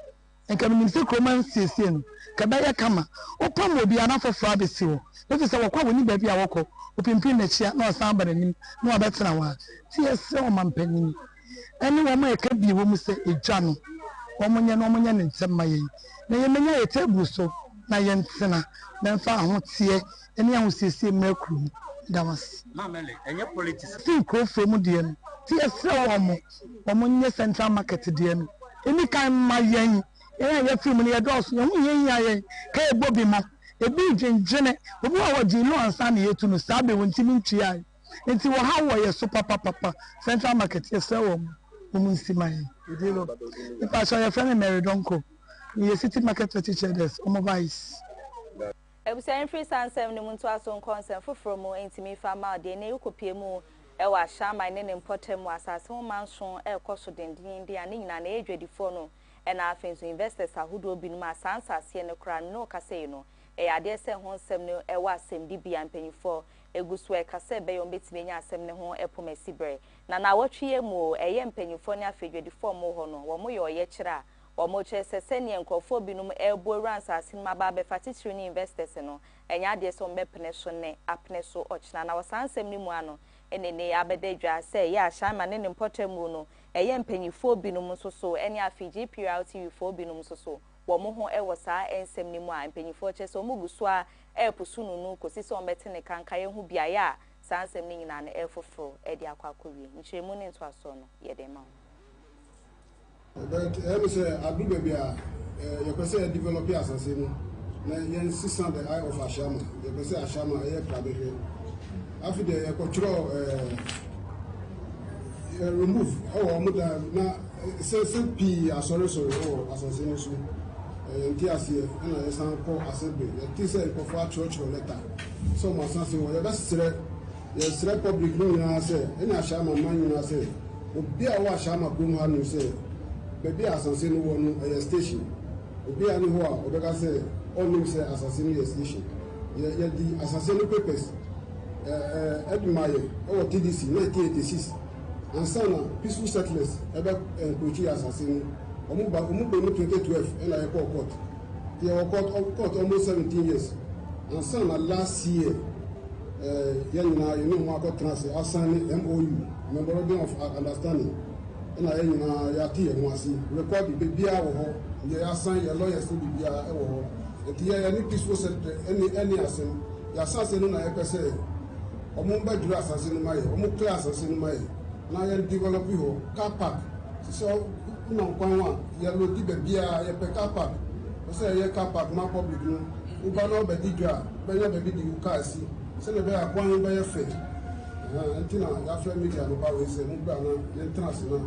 enka minim se kroma nsiesie no ka ba ye kama opam obi anafofo abesi wo efi se wo kwa woni ba bi a wokọ opimpin na chia na osan ba nanim na obetena wa tie se o mampanini eni wo ma eka bi wo mu se ejwa no wo munye ne ntemma ye na ye menya ye table so na ye ntena na mfa ho tie eni ahụ siesie mekru dawas mamele enye politics ti ko from de no tie se wo mo nye central market de no eni kan ma yen ye film ne ye dos ye hu yen ya yen ka e bobi mo ebi dwenjene obi wa wodi no ansa na yetu no sabe wontimi ntua enti wo ha wo ye super papa central market ye se wo munsiman edilo ipa so ye friend Mary Donko ye city market teachers omo vice Ebusayen free sansem ne muntu aso concern foforo mu entimi fama de ne yokopie mu e wa shama ne ne mpotem mu asase ho manso e koso dendin de ane nyina na edwadifo no e na afenso investors ahodo binum asansase ne kra no kase no e ade se ho nsem ne e wa asem di bia mpanyifo eguso e kase be yo betime nya asem ne ho epomasi bre na wotwe mu e ye mpanyifo ne afedwadifo mu ho no wo mo ye oye kira wo mo chese senie nkofo binum ebo ransase ma ba be fatitiri ni investors no enya ade se ombe pene so ne apne so ochina na wasansem ni mu ano enene abededwa se ya shama ne mpotem mu no eye mpanyifo binum so ene afiji PRT fo binum so wo mo ho e wo saa ensem ni mu a mpanyifo chese omuguso a epusu nu kosi se ombete ne kanka ye hu bia ya sansem ni nyina na efoforo e di akwakowie nchemu ne nto aso no ye de ma but I say adu baby you can say develop as no na yen sister the eye of Ashama you can say Ashama e krabe after the control remove muda na say p asore so asase so nti ase na esan ko asebe nti say ko for church letter so mo san say wo ye besere ye sere public no na say ina Ashama man na say obi a wa Ashama ko mu hanu say baby asase no wonu a station obi ani ho a obeka say onu say asase no station ye di asase no papers Edmaye or TDC 1986 and sana peaceful settlers ebe encourage asase no omu 2012 and I court they were court almost 17 years and sana last year yenna you know mo court transfer assign MOU memorandum of understanding and I ya tie ho asi record the bia wo ho ye assign your lawyers to bia e wo ho eti ya ni peaceful settlers any asem ya asase no na e pese omo ba dura asase no maye omo clear asase no maye na ya develop ho car park so no kwanwa ya lo di bia ya pe car park so ya car park ma public no u ba no be di dua be ya be di car si se le be akwan be ya fe antina ya fe media no ba we se mu gba na entrance na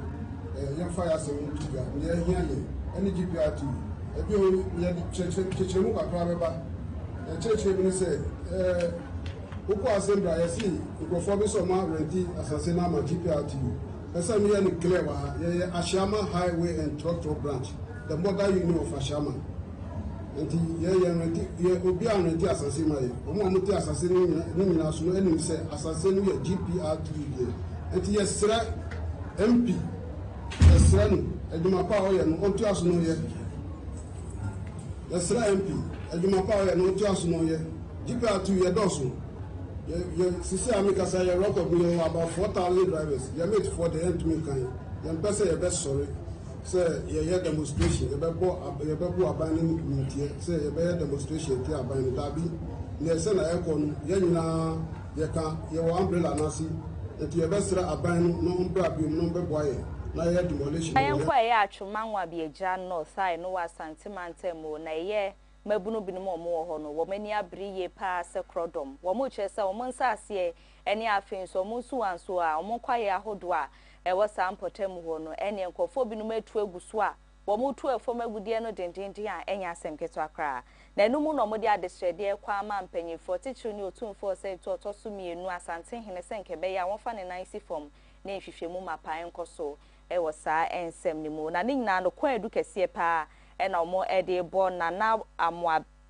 young fire seven tiga near here any GPR2 if you church Muka the church even say Uko Assembly I see Ukophobia Soma Renti Assassinama GPR2 person here in Clever Ashama Highway and Truck Branch the mother union of Ashama and the Obi and the assassin one the assassin national enemy say assassin GPR2 and yes MP yes Eduma Power and on to us no yet yes MP Eduma Power and on to us no yet GPR2 year dozen Sisi Amikasa you rock of me about 4,000 drivers you made for the end to me kind you person your best sorry say you demonstration you be abandoning community say you be demonstration ti abandoning dabi na say na ekonu you nyina you can your umbrella nasi that you be sra abandoning no umbra bi no be boy na you demolition ayan kwa ya atwomanwa bi eja no sai no wa santimantemo na ye mabunu binom omo ho no wo mani abriye pa se krodom wo mo chese wo nsase eni afenso mo su anso a wo kwaye ahodo a e wo sampotem ho no eni enkofo binom atu aguso a wo mo tu efom agudie no dendenden a enya asem keto akra na enum no mo de adesrede kwa ma mpanyifo tichiru ni otumfo se to otoso mienu asante hene senke be ya won fa ne nansi fom na ehwehwemu mapa enkoso e wo saa ensem ni mu na ne nyina no kwa edu kese pa ena omo ede bo na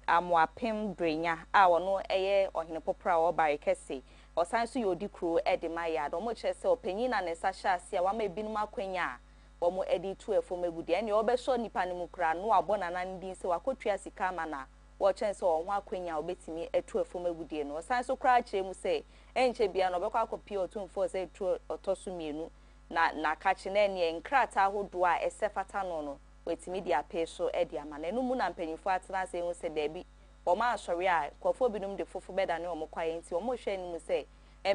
amwapem brenya a wono eye ohene popra wo bare kese osan so yodi kro ede maya do mo chese opanyin na ne sahya ase a wa ma binum akwanya wo mo ede tu efom agudi ene obeso nipa ne mukra no abona na ndin se wakotua sika ma na wo chense onwa akwanya obetimi etu efom agudi no osan so kra kire mu se enche bia no bekwa akopie otumfo se etu otoso mienu na kache na ene nkrata ahodo a esefata no wetimi dia peso edi amana enu mu na mpanyifo atena se hu se debi o ma asori a kwofo binum de fofo beda ne o mo kwaye nti o mo hwe enu mu se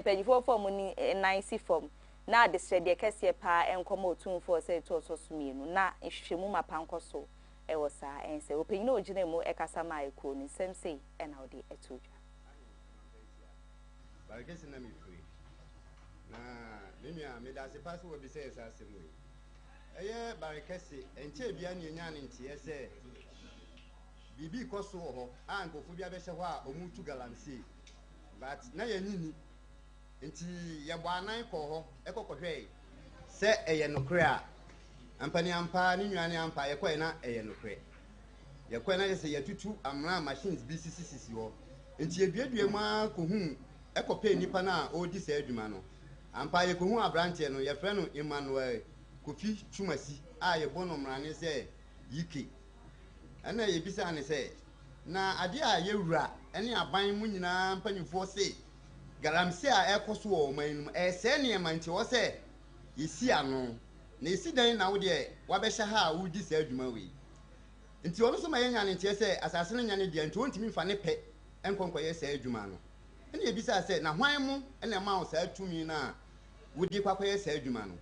mpanyifo fo mu ni nice form na de srede kese pa enkomo otumfo se to so sumienu na ehwehwemu mapankoso e wo sa ense opanyin na ogina mu ekasa ma ekro ni semsei e na odi etudwa ba kese na mi free na mimi a me da se pass wo bi se esa semu eye barekese enche bia ne nya ne ntie se bibi koso ho ankofu bia be hye ho a omutu galamsey but na yanini nti ye bo anan ko ho ekokohwe se eye nokre a ampani ampa ne nwane ampa ye koe na eye nokre ye koe na ye se yatutu amra machines bcc ho nti eduedue ma ko hu ekope nipa na odi se adwuma no ampa ye ko hu abrante no ye fre no Emmanuel Kofi Chumasi a ye bono mrane se yiki ana ye bisa ne se na ade a ye wura ene aban mu nyina mpanyufo se galamsey a ekoso o manum se ne manche wo se yesi ano na esi dan na wo de wa be hye ha wo di se adwuma we nti ono so ma ye nya ne ntie se asase ne nya ne de nti wontimi mfa ne pe enkonkoye se adwuma no ene ye bisa se na hwan mu ene ma wo se atumi na wo di kwakoye se adwuma no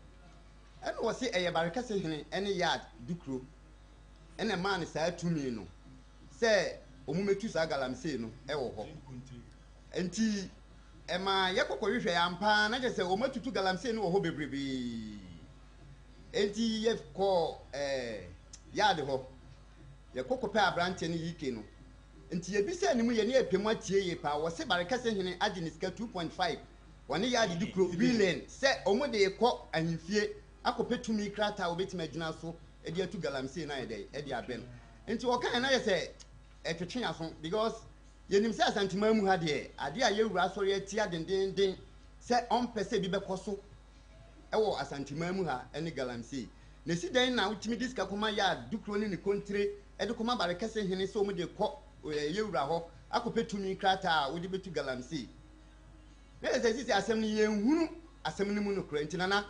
ene wo se eye barekase hene ene yard dukro ene man sa atumi no se omumetu sa galamsey no e wo ho enti ema yekokohwehwe ampa na je se omatutu galamsey no wo ho bebrebe enti ye ko yard ho ye kokope abrante ne yike no enti ye bisa ne mu ye ne epemu atie ye pa wo se barekase hene age ne sika 2.5 woni yard dukro billion se omude ko ahimfie akopetumi krata obetima adwuna so e dia tu galamsey na e dia ben nti wo kan na ye se etwetwe aso because yenim se asantima mu ha de ade a ye wura sori atia dendenden se on pese bi bekoso e wo asantima mu ha ene galamsey na si dan na utimi diska koma ya dukro ni kontre e de koma barekese hene so mu de ko ye wura ho akopetumi krata wo de betu galamsey na se sisi asem ni ye nhunu asem ni mu no kra ntina na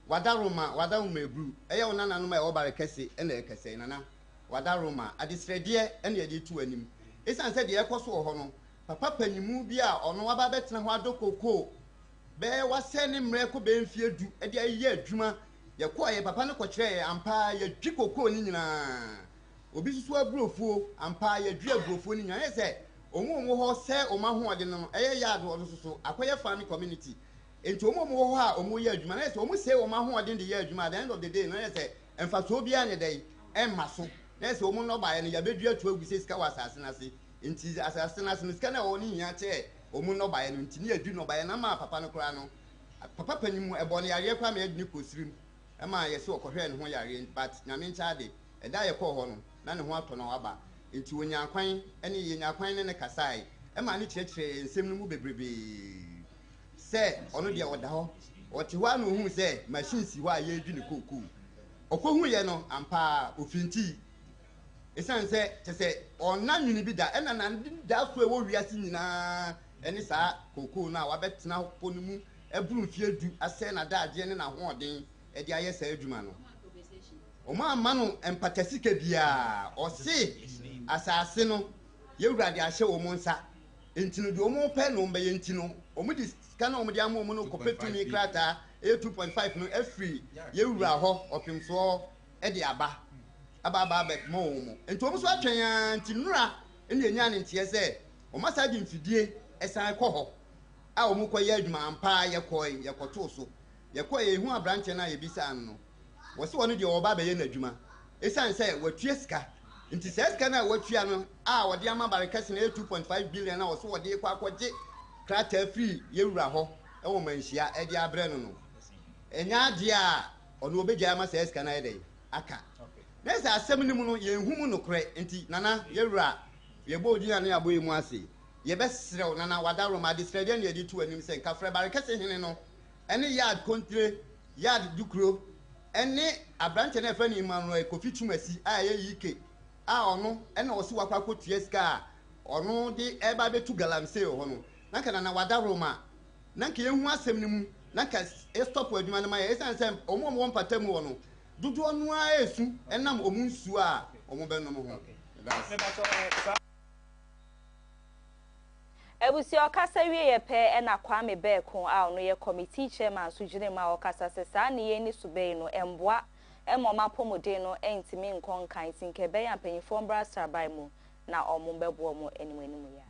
wadaroma ebru eye wona nanom e wo barekese ene ekese nana wadaroma adisrede ene ye di tu anim esan se de ekoso ho no papa panyimu bi a ono waba betena ho adokoko be wase ne mreko be mfie du e de ayi adwuma ye ko ye papa ne ko kire ampa ye dwi kokoo ni nyina obi susu abrofuo ampa ye dwi abrofuo ni nyina ye se omo ho se o ma ho ode no eye yard o so akoye farming community enti omo mo ha omo ye adwuma na se omo se omo ahoɔden de ye adwuma at the end of the day na se emfa so bia ne dai emma so na se omo no ba ye no ya bedua to aguse sika wa asase na se enti asase na se no sika na woni hia che omo no ba ye no enti ne adu no ba ye na ma papa no kura no papa panimu ebo ne yare kwa me adi kosirim ema ye se okohwe ne ho yare but nyame ncha de eda ye kɔ hɔ no na ne ho atɔ no aba enti wonya kwan ene ye nya kwan ne kasai ema ne kyerɛkyerɛ nsɛm no mu bebrebe se ono de oda hɔ ɔte hɔ anu hu se machine si hɔ a ye dwi ne koku ɔkɔhu ye no ampa ofinti esan se te se ɔna nwini bi da ɛna na da so ɛwɔ wiase nyinaa ɛne saa koku na wabɛtena hɔ no mu eburu fie du asɛ na daagye ne na hoɔden ɛde ayɛ saa adwuma no Oma manu empatasika bia ɔse asase no yewura de ahye wo nsa entinu de omo pɛ no mbe yentinu omo di sika na omo de amu omo no kopetumi krata 2.5 no afri yewura hɔ opimso e de aba be mo omo enti omo so atwen antinura ene enya ne ntie sɛ omo sa di mfidie esan kɔ hɔ a omo kɔ yɛ adwuma ampa yɛ kɔto so yɛ kɔ yɛ hu abranche na yɛ bisa no wose wonu de oba be ye na adwuma esan sɛ watue sika nti sika na watua no a wode ama barekase na 2.5 billion na wose wode kɔ akɔgye krata free yewura hɔ ɛwɔ manhia ɛde abrɛ no no enya ade a ɔno obegya ama sika na yɛde aka na sɛ asɛm ni mu no yɛnhumu no korɛ nti nana yewura yɛbɔ odina na yɛbɔ emu ase yɛbɛsrɛw nana wadaro ma de srɛde na yɛde tu anim sɛ nkafrɛ barekase hene no ɛne yard kontre yard dukuro ene abranche na efani Emmanuel Kofi Tumasi a ye yike a ono ena osi wakwa kotua sika ono de eba betu galamsey ho no na kana na wada roma na ka yehu asem ni mu na ka stop adwuma na ma ye esan sem omo mpatamu ho no dudu onu a esu enam omu nsu a omo benom ho Ebusi okasa wiye pe na Kwame Beeko a ono ye committee chairman so gyina ma okasa se sa ne ye ni subei no emboa emoma pomode no entimi nkonkan sinke be ya mpanyifo mbra strabai mu na omo bebo mo enimu ya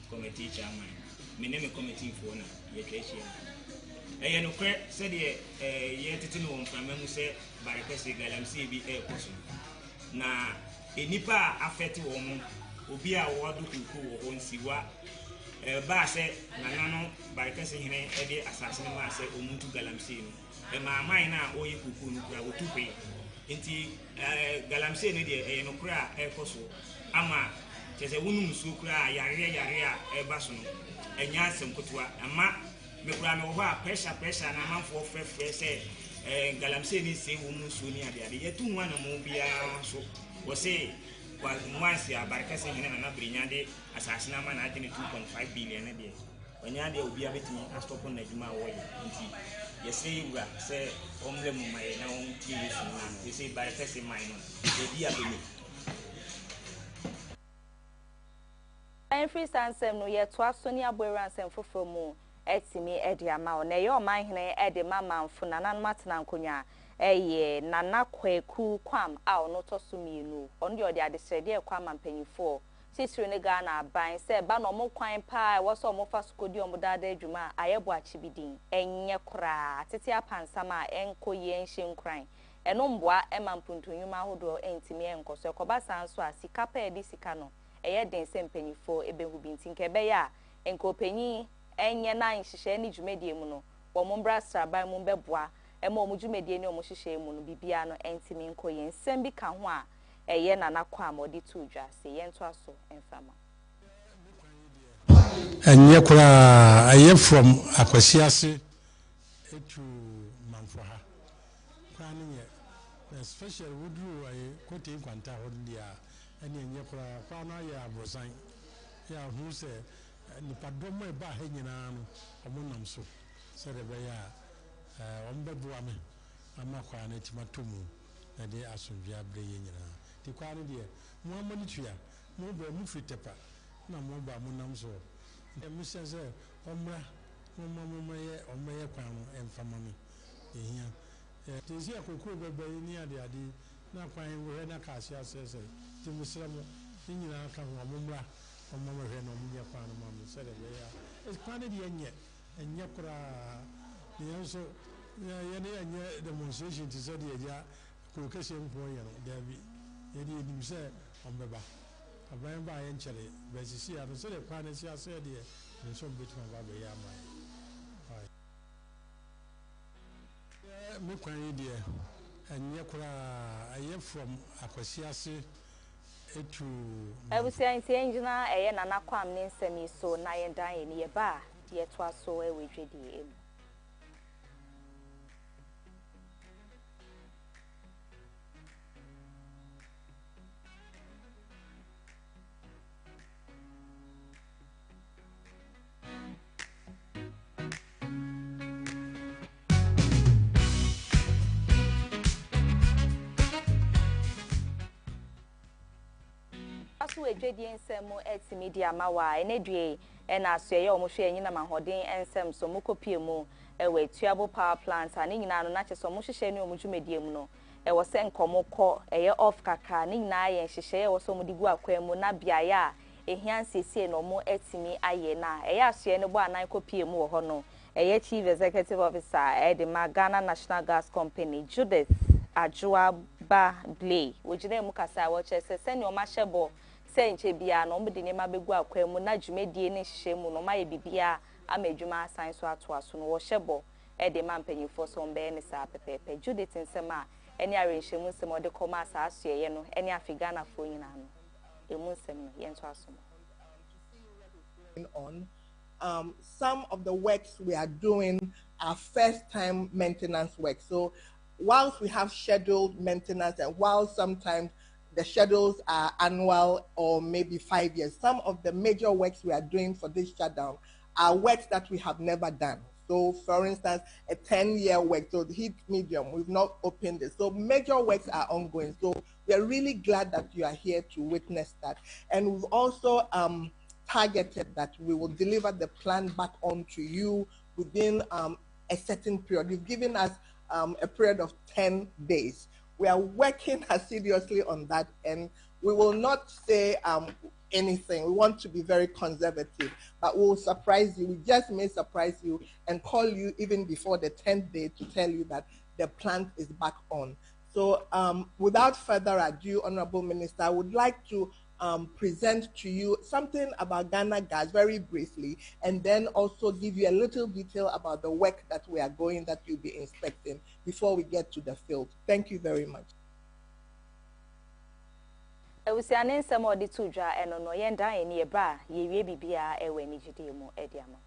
committee chairman me name committee for na ye twehia eh no kre said ye tete no mframa mu se barekase galamsey bi koso na enipa afeti wo mu obi a wo do kuku wo nsiwa ba se nana no barekase hene e de asase no ma se omuntu galamsey no e ma man na oyi kuku no kura wo tupe enti galamsey ne de no kura koso ama chese wonu musu kura yare a eba so no enya asem kotwa ama me kura me wo a pressure na manfo frefre se galamsey ni se wo musu ni ade yetu nwa na mo bia so wo se kwa mwansi abarekase hene na brinya de asase na ma na ade 2.5 billion de onya de obi abetimi astopo na adwuma wo ye nti yese wura se omle mu maye na on tie yesu na yese barekase mai no e dia beni free sansem no ye to aso ni aboran sem foforo mu etimi edi ama o na ye o man hene edi mama mfu na nan matena nkonya eye nana kwaku kwam a ono to so mienu ono de odi adesrede e kwam ampanyifo sisiri ne ga na ban se ba no mo kwan pa wo so mo fa skodi o mo dada adwuma ayebo achibidin enye kora tete apansama enkoye nhyenkran eno mboa emampuntunyuma hodo entimi enkoso ekoba sanso a sika pa edi sika no eye den se mpanyifo ebehu binti nkebe ya enkopanyi enye na nhihye ni dwumedie mu no wo mo mbra straban mu beboa ema omu dwumedie ni omu hihye mu no bibia no entimi nkoye nsem bi ka ho a eye nana kwa amodi tu dwa se ye nto aso enfama enye kura aye from akwasiase etu manfoha kwani ye special wudru aye kote kwanta hodia ene enye kura kwa na ya abrosan ya hu se nipadomo e ba ha nyina no omonam so se rebe ya ombebu ame ama kwa na timatomu na de asomvia bre ye nyina ti kwa no de mo amoni tua mo ba mu fritepa na mo ba mo nam so de mi se omra mo ye kwan emfama mi ehia tezi akoko bebe ni ade na kwan we na ka sia sese ti musramo nyina ka ho amumra omama hwe no mu yakwa no mamu sere be ya espane di enye kura ni enso ya ne enye demonstration ti so de ya ko kese mpo ye no dabi ye di enim se ombeba aban ba ye nchele be sisi ya no sere kwa na sia se de nso betu ba be ya ma me kwan de enye kura aye from akwasiase etu ebusia nti enjina eye nana kwam ne nsemi so na ye dan ye ne ba ye to aso e wedwedi emu aso edwedi ensemu media mawa enedue ena aso ye omohwe anyina mahoden ensem so mokopie mu ewe tuabo power plant ani nyina no na cheso mohhehye ne omudwumedie mu no ewo se nkomokọ eye off kaka ni nyina ye nhhehye ye wo so mudigu akwan mu na biaye a ehiansesie no mo etimi aye na eye aso ye ne bo anan kopie mu wo ho no eye chief executive officer the Ghana National Gas Company Judith Ajuaba Blay wojine mu kasa wo chese se ne o ma hyebo senche bia no mbede ne ma begu akwan mu na dwumedie ne hhehye mu no ma ye bibia amadwuma asan so atoaso no wo hyebo the man penyifo so mbe ne sa pepepe Judith nsema eni arenhyemu nsem ode koma asaso ye no eni afigana fo nyina no emu nsem no ye nto aso on some of the works we are doing are first time maintenance work, so whilst we have scheduled maintenance and while sometimes the schedules are annual or maybe 5 years, some of the major works we are doing for this shutdown are works that we have never done. So for instance, a 10-year work, so the heat medium, we've not opened it. So major works are ongoing. So we are really glad that you are here to witness that. And we've also targeted that we will deliver the plan back on to you within a certain period. You've given us a period of 10 days. We are working assiduously on that, and we will not say anything. We want to be very conservative, but we will surprise you. We just may surprise you and call you even before the 10th day to tell you that the plant is back on. So without further ado, Honorable Minister, I would like to present to you something about Ghana Gas very briefly, and then also give you a little detail about the work that we are going, that you'll be inspecting before we get to the field. Thank you very much. Ewusiane nsem odi tudwa eno no yenda eni eba yewie bibia ewe ni gide mu ediamo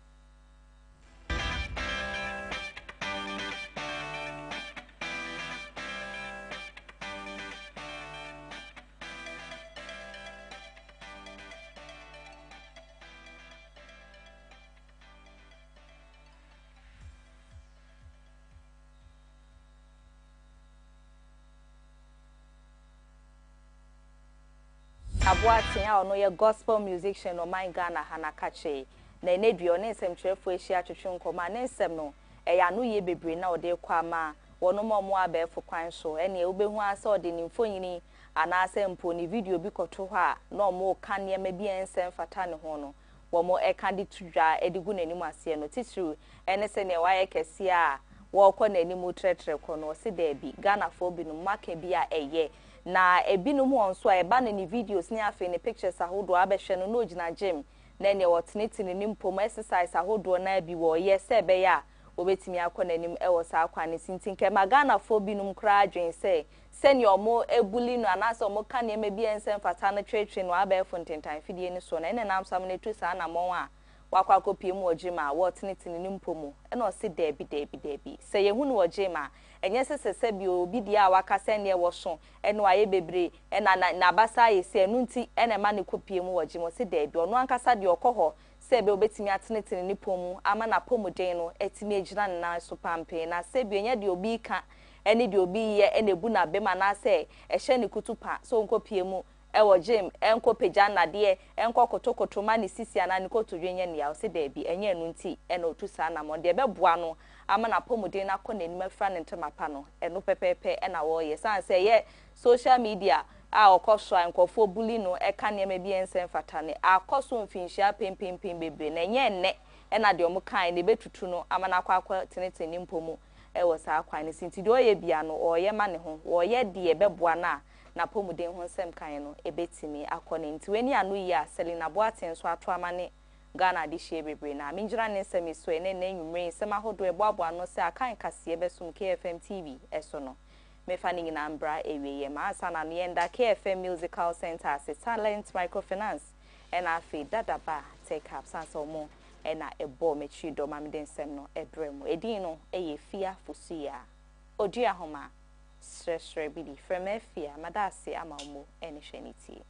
Abuatin a ono ye gospel musician no man Ghana hanakache na enedue one nsem twerefo ehia twetwe nkoma ne nsem no eya no ye bebre na ode kwa ma wono mo abefo kwan so ene obehu asa ode ni mfonyini anase mpo ni video bi koto ha na omo ka ne ma bi ensem fata ne ho no wo mo eka di tudwa edigu nanim ase no titru ene se ne waye kese a wo kọ nanim tretre kọ no se da bi Ghana fo bi no maka bi a eye na ebinum onso a eba na ni videos ni afi ni pictures ahodo abehwe no no gina gym na ne wotenetini ni mpom exercise ahodo na bi wo ye se be ya obetimi akọ nanim e wo sa akwa ne sintin ke Ghana fo binum kra adwen se seni omo ebuli no anase omo ka ne ma bi ensem fata no twetwe no abefo ntentan fidie ni so na ene nam sam na tu sa na mon a wakwa kopie mu ogima wotenetini ni mpom e na o se debi se ye hu no ogima enye sese bi obi dia waka se ne wo so eno aye bebre ena na basa ye se enu nti ena ma ne kopie mu wogimo se da bi ono ankasa de okoho se be obetimi atenetene ni pomu ama na pomuden no etimi agina na so pampe na se bi enye de obi ka ene de obi ye ene bu na be ma na se ehye ne kutupa so nkopie mu ewo gym enko peja na de enko kotokoto ma ne sisi ana ne kotodwenye ne ya se da bi enye enu nti ena otu sa na mo de be boa no ama na pomuden na kɔ n'anim afra ne ntama pa no eno pepepe na wo ye san say ye social media a okoso ankofo buli no eka ne ma bi ensem fata ne akoso mfinhia pempempem bebre na nye nne na de omo kan ne betutu no ama na akwa teneteni mpomu wo sa akwan ne sinti de oye bia no oye ma ne ho wo ye de ebeboa na pomuden ho nsem kan no ebetimi akone nti weni anu yi a Selina Boaten so ato amane Ghana de hie bebre na minjira ne nsem so ene na nwumre nsem ahodo eboaboa no se akan kase ebesum KFM TV eso no mefa ni nyina mbra ewiye ma asa na yenda KFM Musical Center as Talent Microfinance ena afi dadaba take up sanso mo ena ebo mechi do mamden nsem no ebremu edin no Afia Fosuah Oduahoma Sresrebidi from Afia madase amamo ene hweniti